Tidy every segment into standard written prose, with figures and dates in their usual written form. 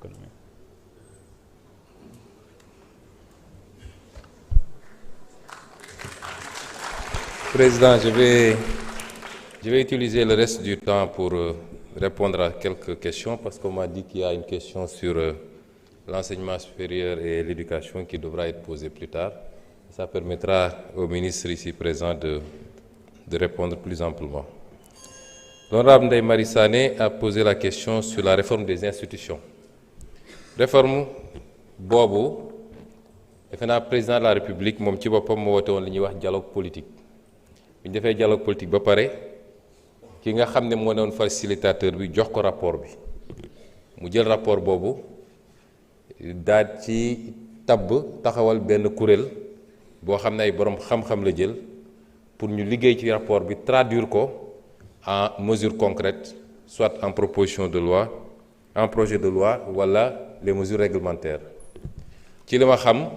l'économie. Président, je vais utiliser le reste du temps pour répondre à quelques questions parce qu'on m'a dit qu'il y a une question sur l'enseignement supérieur et l'éducation qui devra être posée plus tard. Ça permettra au ministre ici présent de répondre plus amplement. L'honorable Ndeye Marie Sané a posé la question sur la réforme des institutions. Réforme boobu defe naa président de la République moom ci boppam moo woote woon li ñuy wax dialogue politique. bi ñu defee dialogue politique ba pare ki nga xam ne moo doon facilitateur bi jox ko rapport bi mu jël rapport boobu daal ci taxawal benn kuréel boo xam ne ay borom xam-xam la jël pour ñu liggéey ci rapport bi traduire ko en mesures concrètes soit en proposition de loi en projet de loi wala les mesures réglementaires ci li ma xam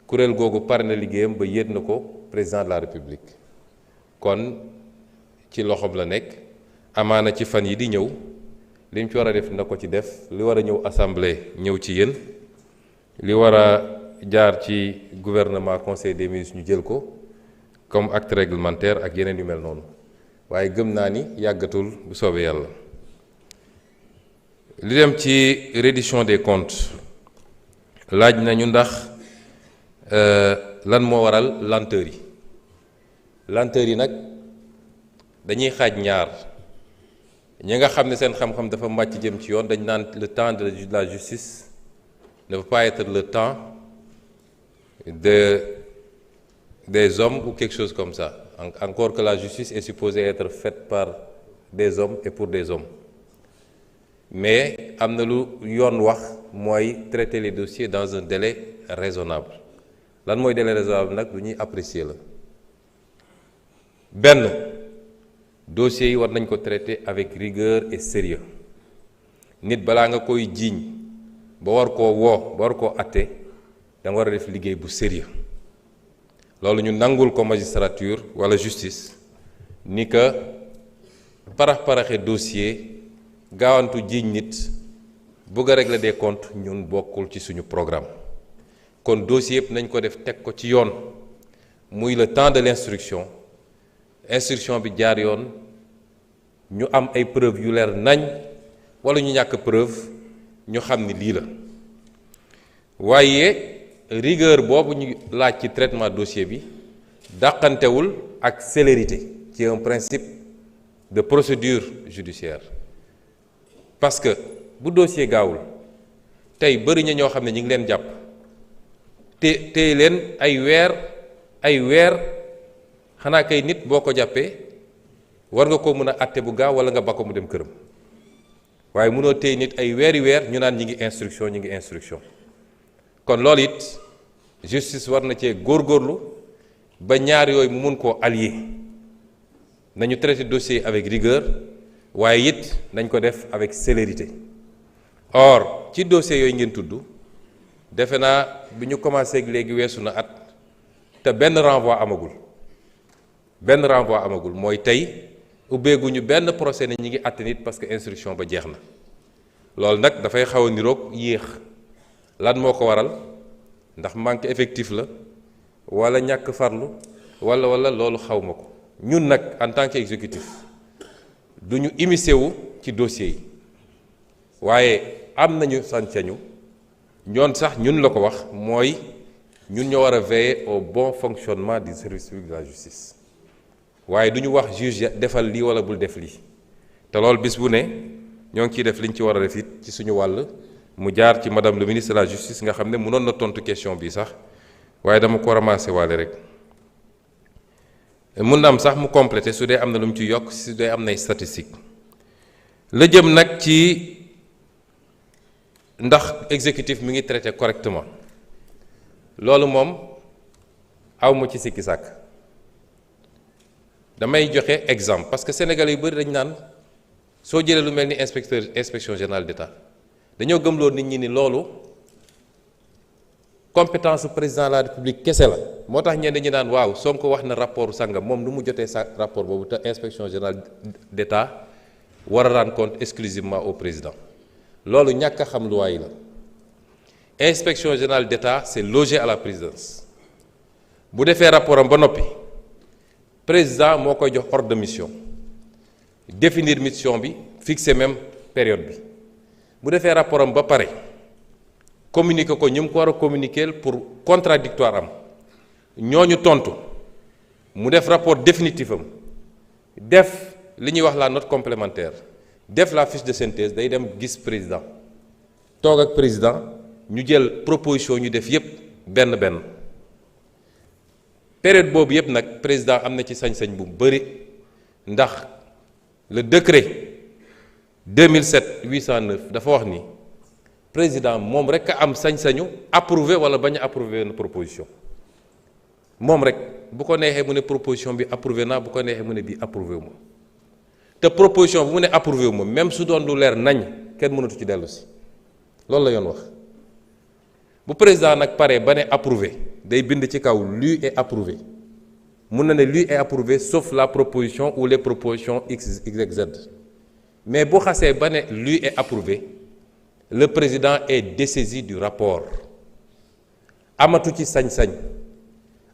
kuréel googu pare na liggéeyam ba yéet na ko président de la République kon ci loxoom la nekk amaana ci fan yi di ñëw li mu ci war a def na ko ci def li war a ñëw assemblée ñëw ci yéen li war a jaar ci gouvernement conseil des ministres ñu jël ko comme acte réglementaire ak yeneen yu mel noonu waaye gëm naa ni yàggatul bu soobee yàlla. li dem ci reddition des comptes laaj nañu ndax lan moo waral lenteur yi nag dañuy xaaj ñaar ñi nga xam ne seen xam-xam dafa màcc jëm ci yoon dañ naan le temps de la justice ne peut pas être le temps des hommes ou quelque chose comme ça encore que la justice est supposée être faite par des hommes et pour des hommes mais am na lu yoon wax mooy traiter les dossiers dans un délai raisonnable lan mooy délai raisonnable nag lu ñuy apprécier la benn dossiers yi war nañ ko traiter avec rigueur et sérieux nit balaa nga koy jiiñ ba war koo woo ba war koo atte da nga war a def liggéey bu sérieux loolu ñu nangul ko magistrature wala justice ni que parax-paraxe dossier gaawantu jiiñ nit bëgg a régler des comptes ñun bokkul ci suñu programme kon dossier yëpp nañ ko def teg ko ci yoon muy le temps de l'instruction bi jaar yoon ñu am ay preuve yu leer nañ wala ñu ñàkk preuve ñu xam ni lii la waaye rigueur boobu ñu laaj ci traitement dossier bi dàqantewul ak célérité qui est un principe de procédure judiciaire parce que bu dossier gaawul tey bëri na ñoo xam ne ñu ngi leen jàpp te leen ay weer xanaa kay nit boo ko jàppee war nga ko mën a àtte bu gaaw wala nga ba ko mu dem këram waaye mënoo téye nit ay weeri weer ñu naan ñi ngi instruction kon loolu it justice war na cee góorgóorlu ba ñaar yooyu mu mun koo allier nañu traiter dossier avec rigueur waaye it nañ ko def avec célérité or ci dossier yooyu ngeen tudd defe naa bi ñu commencé ak léegi weesu na at te benn renvoi amagul mooy tey ubbeeguñu benn procès ne ñi ngi àtte nit parce que instruction ba jeex na loolu nag dafay xaw a niroog yéex lan moo ko waral ndax manque effectif la wala ñàkk farlu wala loolu xaw ma ko ñun nag en tant qu'exécutif du ñu immiscé wu ci dossier yi waaye am nañu sañ-sañu ñoon sax ñun la ko wax mooy ñun ñoo war a veiller au bon fonctionnement du service public de la justice waaye du ñu wax juge defal lii wala bul def lii te loolu bis bu ne ñoo ngi ciy def liñ ci war a def it ci suñu wàll mu jaar ci madame le ministre de la justice nga xam ne mënoon na tontu question bi sax waaye dama ko ramassé waale rek mun na am sax mu complété su dee am na lu mu ci yokk su dee am nay statistique la jëm nag ci ndax exécutif mi ngi traité correctement loolu moom awma ci sikki sàkk damay joxe exemple parce que sénégalais yu bëri dañu naan soo jëlee lu mel ni inspection générale d'État dañoo gëmloo nit ñi ni loolu compétence su président de la république kese la moo tax ñenn ñi naan waaw Sonko wax na rapport sangam moom nu mu jotee sa rapport boobu te inspection générale d'État war a rendre compte exclusivement au président loolu ñàkk a xam loi yi la. Inspection générale d'État c'est logé à la présidence bu defee rapport am ba noppi président moo koy jox ordre de mission définir mission bi fixer même période bi bu defee rapport am ba pare communiquer ko ñu mu ko war a communiquer pour contradictoire am ñooñu tontu mu def rapport définitif am def li ñuy wax la note complémentaire def la fiche de synthèse day dem gis président toog ak président ñu jël proposition ñu def yépp benn benn période boobu yépp nag président am na ci sañ-sañ bu bari ndax le décret 2007-809 dafa wax ni président moom rek a am sañ-sañu approuver wala bañ a approuver une proposition moom rek bu ko neexee mu ne proposition bi approuvé naa bu ko neexee mu ne bii approuvé wu ma te proposition bu mu ne approuvé wu ma même su doon lu leer nañ kenn mënatu ci dellu si loolu la yoon wax bu président nag paree ba ne approuvé day bind ci kaw lu est approuvé mun na ne lu est approuvé sauf la proposition ou les propositions X, Y, Z mais bu xasee ba ne lu est approuvé le président est dessaisi du rapport amatu ci sañ-sañ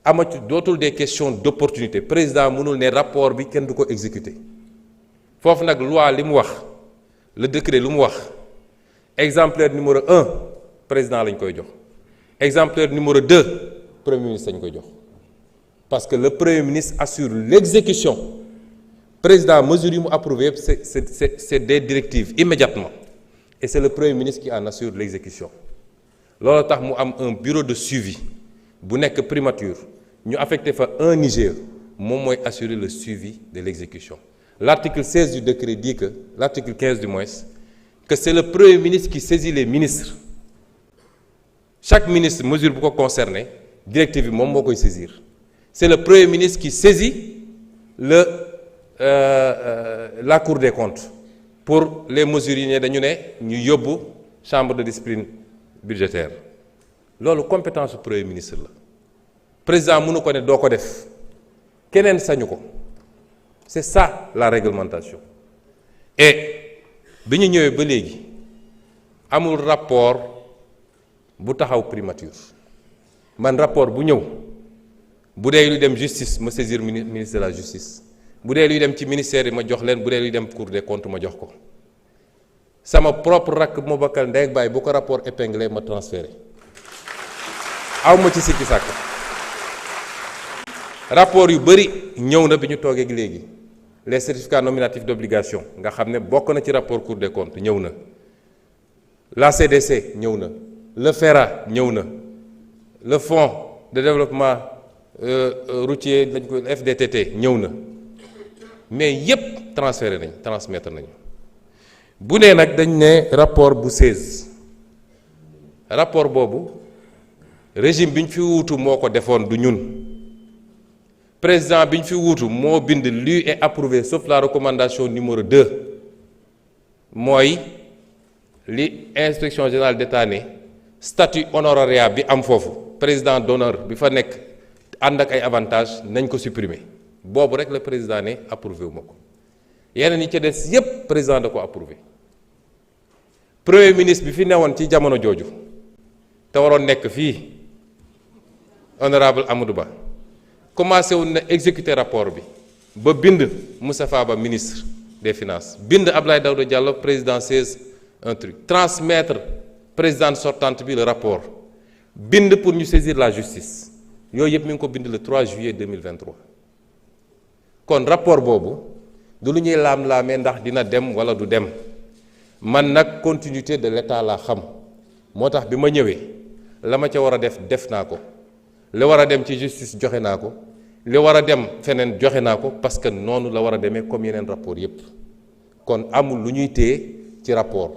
amatu dootul des questions d'opportunité président mënul ne rapport bi kenn du ko exécuter foofu nag loi li mu wax le décret lu mu wax exemplaire numéro 1 président lañ koy jox exemplaire numéro 2 premier ministre lañ koy jox parce que le premier ministre assure l'exécution président mesure yi mu approuvé yëpp c'est des directives immédiatement et c'est le premier ministre qui en assure l'exécution loolu tax mu am un bureau de suivi bu nekk primature ñu affecté fa un IGE moom mooy assurer le suivi de l'exécution l'article 16 du décret dit que l'article 15 du moins que c'est le premier ministre qui saisit les ministres chaque ministre mesure bu ko concerné directive bi moom moo koy saisir c'est le premier ministre qui saisit la Cour des comptes pour les mesures yi ne dañu ne ñu yóbbu chambre de discipline budgétaire loolu compétence su premier ministre la président mënu ko ne doo ko def keneen sañu ko c'est ça la réglementation et bi ñu ñëwee ba léegi amul rapport bu taxaw primature man rapport bu ñëw bu dee luy dem justice ma saisir ministre de la justice bu dee luy dem ci ministère yi ma jox leen bu dee luy dem Cour des comptes ma jox ko sama propre rakk bu ma bokkal ndey ak baay bu ko rapport épinglé ma transféré aw ma ci sikki sàkk rapport yu bëri ñëw na bi ñu toogee léegi les certificats nominatifs d'obligation nga xam ne bokk na ci rapport Cour des comptes ñëw na la CDC ñëw na le FERA ñëw na le fonds de développement routier dañ ko FDTT ñëw na mais yépp transmettre nañu bu nee nag dañ ne rapport bu 16 rapport boobu régime bi ñu fi wuutu moo ko defoon du ñun président bi ñu fi wuutu moo bind lu est approuvé sauf la recommandation numéro 2 mooy li inspection générale d'État ne statut honorariat bi am foofu président d'honneur bi fa nekk ànd ak ay avantages nañ ko supprimer boobu rek la président ne approuvé wu ma ko yeneen yi ca des yépp président da ko approuvé premier ministre bi fi newoon ci jamono jooju te waroon nekk fii honorable Amadou Ba commencé woon na exécuter rapport bi ba bind Moustapha Ba ministre des finances bind Abdoulaye Daouda Diallo président 16 un truc transmettre présidente sortante bi le rapport bind pour ñu saisir la justice yooyu yëpp mi ngi ko bind le 3 juillet 2023 kon rapport boobu du lu ñuy laam-laamee ndax dina dem wala du dem man nag continuité de l'état laa xam moo tax bi ma ñëwee la ma ca war a def naa ko li war a dem ci justice joxe naa ko li war a dem feneen joxe naa ko parce que noonu la war a demee comme yeneen rapport yépp kon amul lu ñuy téye ci rapport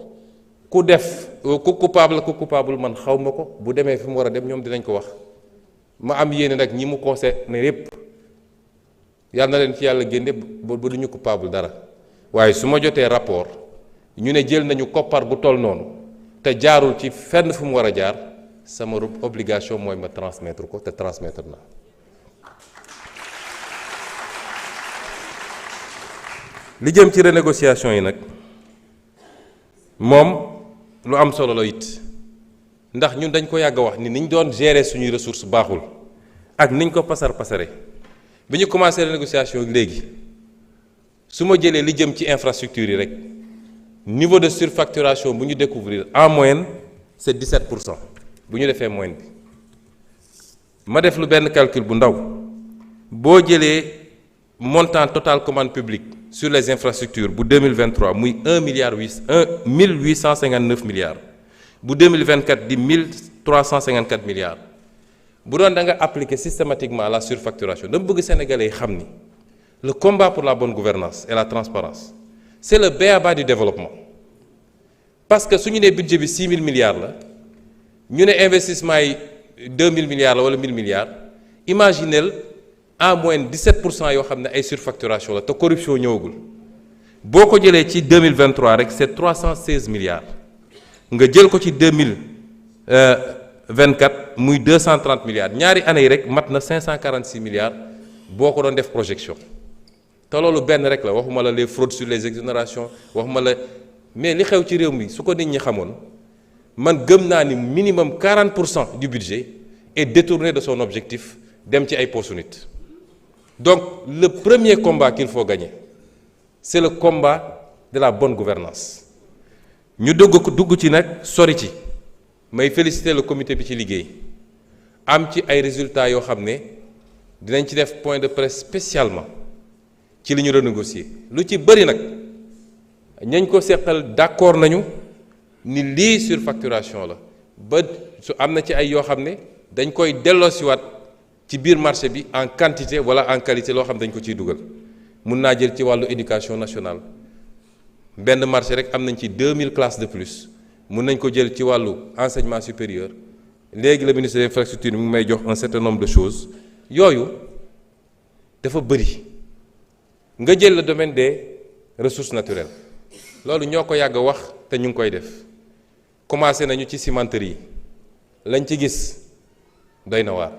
ku def ku coupable man xaw ma ko bu demee fi mu war a dem ñoom dinañ ko wax ma am yéene nag ñi mu concerné yépp yal na leen ci yàlla génne ba du ñu coupable dara waaye su ma jotee rapport ñu ne jël nañu koppar bu toll noonu te jaarul ci fenn fu mu war a jaar sama obligation mooy ma transmettre ko te transmettre na li jëm ci renégociation yi nag moom lu am solo la it ndax ñun dañ ko yàgg a wax ni niñ doon gérer suñuy ressources baaxul ak niñ ko pasare bi ñu commencé la négociation léegi su ma jëlee li jëm ci infrastructure yi rek niveau de surfacturation bu ñu découvrir en moyenne c'est 17% bu ñu defee moyenne bi ma def lu benn calcul bu ndaw boo jëlee montant total commande publique sur les infrastructures bu 2023 muy 1859 milliards bu 2024 di 1354 milliards bu doon da nga appliquer systématiquement la surfacturation dama bëgg sénégalais yi xam ni le combat pour la bonne gouvernance et la transparence c'est le b.a.-ba du développement parce que su ñu nee budget bi 6 000 milliards la ñu ne investissement yi 2 000 milliards la wala 1 000 milliards imaginez en moyenne 17% yoo xam ne ay surfacturation la te corruption ñëwagul boo ko jëlee ci 2023 rek c'est 316 milliards nga jël ko ci 2024 muy 230 milliards ñaari année yi rek mat na 546 milliards boo ko doon def projection te loolu benn rek la waxuma la les fraudes sur les exonérations waxuma la mais li xew ci réew mi su ko nit ñi xamoon man gëm naa ni minimum 40% du budget est détourné de son objectif dem ci ay poches nit. Donc le premier combat qu'il faut gagner c'est le combat de la bonne gouvernance ñu dugg ci nag sori ci may féliciter le comité bi ci liggéey am ci ay résultats yoo xam ne dinañ ci def point de presse spécialement ci li ñu renégocier lu ci bëri nag ñañ ko seqal d'accord nañu ni lii surfacturation la ba su am na ci ay yoo xam ne dañ koy delloosiwaat ci biir marché bi en quantité wala en qualité loo xam dañ ko ciy dugal mun naa jël ci wàllu éducation nationale benn marché rek am nañ ci 2000 classes de plus mun nañ ko jël ci wàllu enseignement supérieur léegi le ministre de l'infrastructure mi ngi may jox un certain nombre de choses yooyu dafa bëri nga jël le domaine des ressources naturelles loolu ñoo ko yàgg a wax te ñu ngi koy def commencé nañu ci cimenterie yi lañ ci gis doy na waar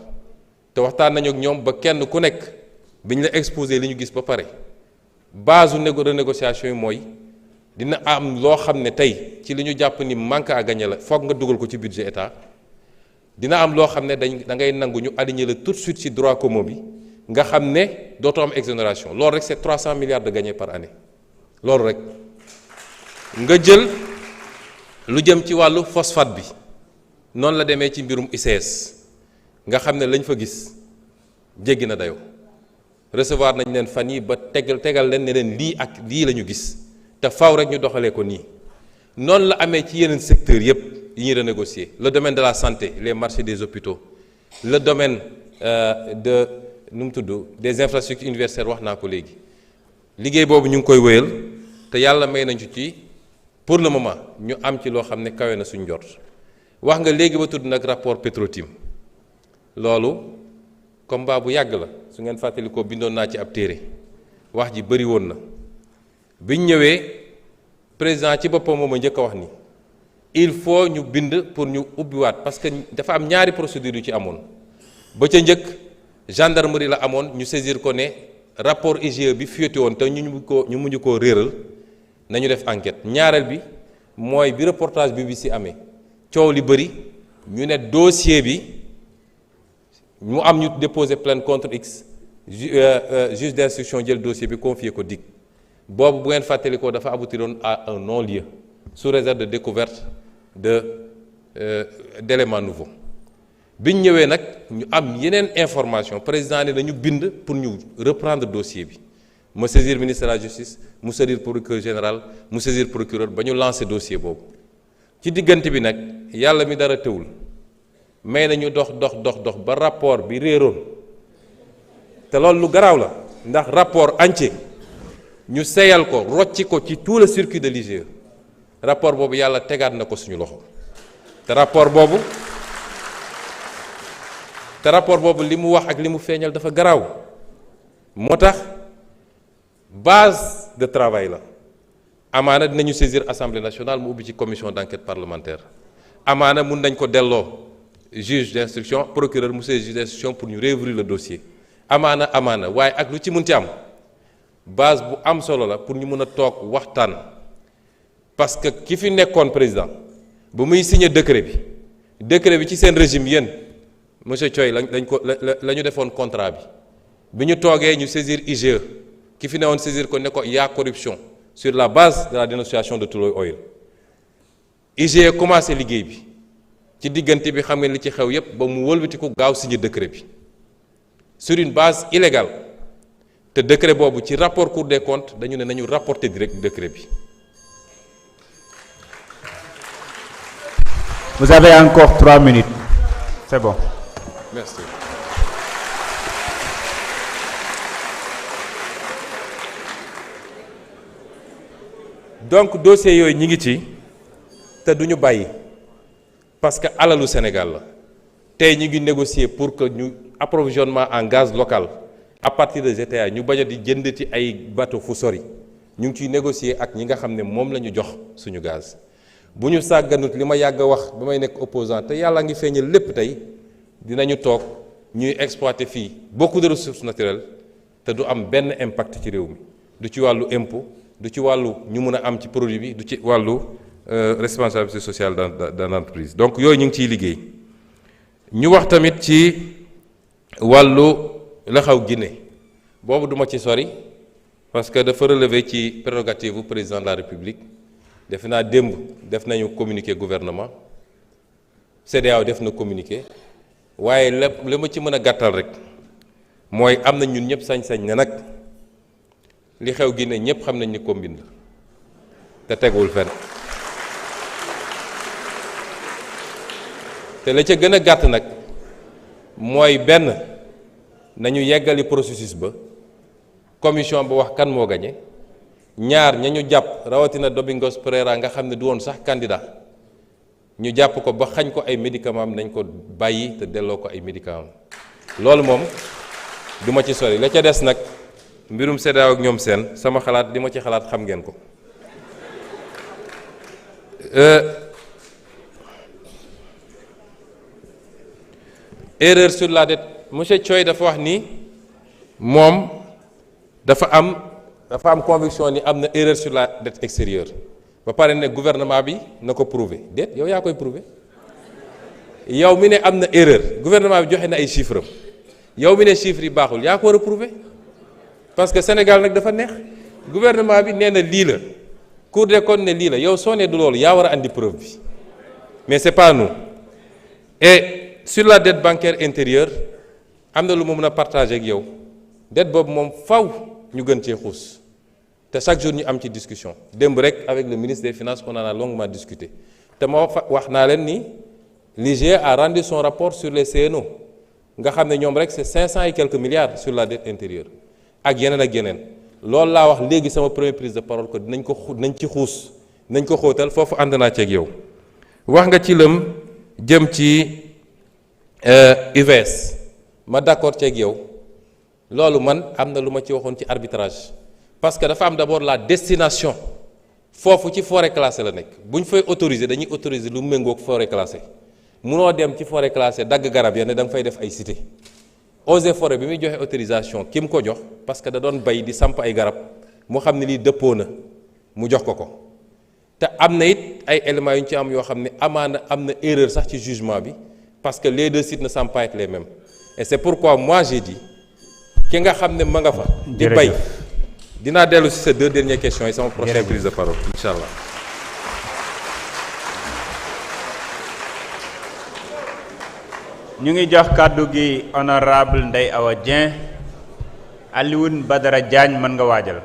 te waxtaan nañu ak ñoom ba kenn ku nekk biñ la exposé li ñu gis ba pare base u renégociation yi mooy dina am loo xam ne tey ci li ñu jàpp ni manque à gagner la foog nga dugal ko ci budget état dina am loo xam ne da ngay nangu ñu aligner la tout de suite ci droit commun bi nga xam ne dootoo am exonération loolu rek c'est 300 milliards de gagnés par année loolu rek nga jël lu jëm ci wàllu phosphate bi noonu la demee ci mbirum ICS nga xam ne lañ fa gis jéggi na dayoo recevoir nañ leen fan yi ba tegal leen ne leen lii ak lii la ñu gis te faw rek ñu doxalee ko nii noonu la amee ci yeneen secteurs yépp yi ñuy renégocier le domaine de la santé les marchés des hôpitaux le domaine des infrastructures universitaires wax naa ko léegi liggéey boobu ñu ngi koy wéyal te yàlla may nañu ci pour le moment ñu am ci loo xam ne kawe na suñ njort wax nga léegi ba tudd nag rapport Petro-Tim loolu combat bu yàgg la su ngeen fàttali ko bindoon naa ci ab téere wax ji bëri woon na biñ ñëwee président ci boppam moom a njëkk a wax ni il faut ñu bind pour ñu ubbiwaat parce que dafa am ñaari procédures yu ci amoon ba ca njëkk gendarmerie la amoon ñu saisir ko ne rapport IGE bi fuité woon te ñu mujj koo réeral nañu def enquête ñaareel bi mooy bi reportage BBC amee coow li bëri ñu ne dossier bi mu am ñu déposer plainte contre X juge d'instruction jël dossier bi confier ko DIC boobu bu ngeen fàttali ko dafa aboutiroon à un non-lieu sous réserve de découverte d'éléments nouveaux biñ ñëwee nag ñu am yeneen information président ne nañu bind pour ñu reprendre dossier bi ma saisir ministre de la justice mu saisir procureur général mu saisir procureur ba ñu lancer dossier boobu ci diggante bi nag yàlla mi dara tëwul may nañu dox ba rapport bi réeroon te loolu lu garaaw la ndax rapport entier ñu seyal ko rocci ko ci tout le circuit de l'IGE rapport boobu yàlla tegaat na ko suñu loxo te rapport boobu li mu wax ak li mu feeñal dafa garaaw moo tax base de travail la amaana dinañu saisir assemblée nationale mu ubbi ci commission d'enquête parlementaire amaana mun nañ ko delloo juge d'instruction procureur mu saisir juge d'instruction pour ñu réouvrir le dossier amaana waaye ak lu ci munti am base bu am solo la pour ñu mën a toog waxtaan parce que ki fi nekkoon président ba muy signé décret bi ci seen régime yéen monsieur Thioye lañ ko la ñu defoon contrat bi ñu toogee ñu saisir IGE ki fi newoon saisir ko ne ko y a corruption sur la base de la dénonciation de Tullow Oil IGE commencé liggéey bi ci diggante bi xam ngeen li ci xew yépp ba mu wëlbatiku gaaw signé décret bi sur une base illégale te décret boobu ci rapport Cour des comptes dañu ne nañu rapporter direct décret bi. Vous avez encore 3 minutes. C'est bon. Merci. Donc dossier yooyu ñi ngi ci te duñu bàyyi parce que alalu Sénégal la tey ñu ngi négocier pour que ñu approvisionnement en gaz local à partir de GTA ñu bañ a di jënd ci ay bateau fu sori ñu ngi ciy négocier ak ñi nga xam ne moom la ñu jox suñu gaz bu ñu sàgganut li ma yàgg a wax ba may nekk opposant te yàlla ngi feeñal lépp tey dinañu toog ñuy exploiter fii beaucoup de ressources naturelles te du am benn impact ci réew mi du ci wàllu impôt du ci wàllu ñu mën a am ci produit bi du ci wàllu responsabilité sociale dans l'entreprise donc yooyu ñu ngi ciy liggéey ñu wax tamit ci wàllu la xaw Guinée boobu duma ci sori parce que dafa relever ci prérogative bu président de la République defe naa démb def nañu communiqué gouvernement CEDEAO def na communiqué waaye lépp li ma ci mën a gàttal rek mooy am na ñun ñëpp sañ-sañ ne nag li xew Guinée ñëpp xam nañ ni combine la te teguwul fenn te la ca gën a gàtt nag mooy benn nañu yeggali processus ba commission ba wax kan moo gañe ñaar ña ñu jàpp rawatina Domingos Pereira nga xam ne du woon sax candidat ñu jàpp ko ba xañ ko ay médicaments nañ ko bàyyi te delloo ko ay médicaments loolu moom du ma ci sori la ca des nag mbirum CEDEAO ak ñoom seen sama xalaat li ma ci xalaat xam ngeen ko erreur sur la dette monsieur Thioye dafa wax ni moom dafa am conviction ni am na erreur sur la dette extérieure ba pare ne gouvernement bi na ko prouver déet yow yaa koy prouver yow mi ne am na erreur gouvernement bi joxe na ay chiffres yow mi ne chiffres yi baaxul yaa ko war a prouver parce que Sénégal nag dafa neex gouvernement bi nee na lii la Cour des comptes ne lii la yow soo nee du loolu yaa war a andi preuve bi mais c'est pas nous et sur la dette bancaire intérieure am na lu ma mën a partager ak yow dette boobu moom faw ñu gën cee xuus te chaque jour ñu am ci discussion démb rek avec le ministre des Finances on en a longuement discuté te ma wax naa leen ni l'IGE a rendu son rapport sur les CNO nga xam ne ñoom rek c'est 500 et quelques milliards sur la dette intérieure ak yeneen loolu laa wax léegi sama première prise de parole que nañ ci xuus nañ ko xóotal foofu ànd naa ci ak yow wax nga ci lëm jëm ci UVS ma d'accord ci ak yow loolu man am na lu ma ci waxoon ci arbitrage parce que dafa am d'abord la destination foofu ci forêt classée la nekk bu ñu fay autoriser dañuy autoriser lu méngoog forêt classée munoo dem ci forêt classée dagg garab ya ne da nga fay def ay cité eaux et forêt bi muy joxe autorisation ki mu ko jox parce que da doon bay di samp ay garab mu xam ne lii dëppoo na mu jox ko te am na it ay éléments yu ñu ci am yoo xam ne amaana am na erreur sax ci jugement bi parce que les deux sites ne semblent pas être les mêmes et c'est pourquoi moi j'ai dit ki nga xam ne ma nga fa di bay dinaa dellu si ces 2 dernières questions yi sama prochaine prise de parole incha allah. ñu ngi jox kàddu gi honorable Ndeye Awa Dieng Alioune Badara Diagne mën nga waajal.